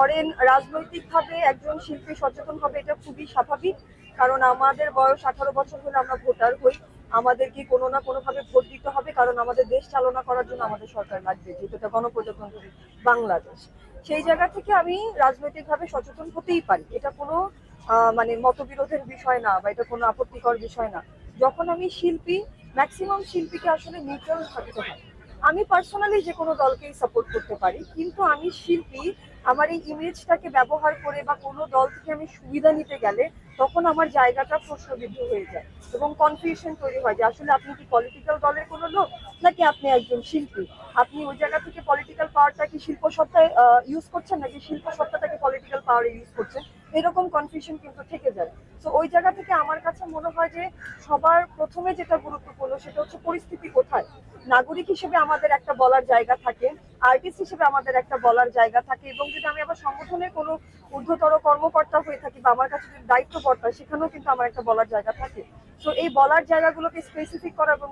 ধরেন রাজনৈতিকভাবে একজন শিল্পী সচেতন হবে এটা খুবই স্বাভাবিক, কারণ আমাদের বয়স 18 বছর হলে আমরা ভোটার হই। আমাদেরকে কোনো না কোনো ভাবে ভোট দিতে হবে, কারণ আমাদের দেশ চালনা করার জন্য আমাদের সরকার লাগবে, যেহেতু এটা গণপ্রজাতন্ত্রী বাংলাদেশ। সেই জায়গা থেকে আমি রাজনৈতিকভাবে সচেতন হতেই পারি, এটা কোনো মানে মতবিরোধের বিষয় না বা এটা কোনো আপত্তিকর বিষয় না। যখন আমি শিল্পী, ম্যাক্সিমাম শিল্পীকে আসলে নিউট্রাল থাকতে হয়। আমি পার্সোনালি যে কোনো দলকেই সাপোর্ট করতে পারি, কিন্তু আমি শিল্পী, আমার এই ইমেজটাকে ব্যবহার করে বা কোনো দল থেকে আমি সুবিধা নিতে গেলে তখন আমার জায়গাটা প্রশ্নবিদ্ধ হয়ে যায় এবং কনফিউশন তৈরি হয় যে আসলে আপনি কি পলিটিক্যাল দলের কোনো লোক নাকি আপনি একজন শিল্পী। আপনি ওই জায়গা থেকে পলিটিক্যাল পাওয়ারটাকে শিল্প সত্তায় ইউজ করছেন নাকি শিল্প সত্তাটাকে পলিটিক্যাল পাওয়ারে ইউজ করছেন, এরকম কনফিউশন কিন্তু থেকে যায়। তো ওই জায়গা থেকে আমার কাছে মনে হয় যে সবার প্রথমে যেটা গুরুত্বপূর্ণ সেটা হচ্ছে পরিস্থিতি কোথায়। নাগরিক হিসেবে আমাদের একটা বলার জায়গা থাকে, আর্টিস্ট হিসেবে আমাদের একটা বলার জায়গা থাকে, এবং যদি আমি আবার সংগঠনের কোনো ঊর্ধ্বতর কর্মকর্তা হয়ে থাকি বা আমার কাছে যদি দায়িত্ব পড়তা, সেখানেও কিন্তু আমার একটা বলার জায়গা থাকে। তো এই বলার জায়গাগুলোকে স্পেসিফিক করা এবং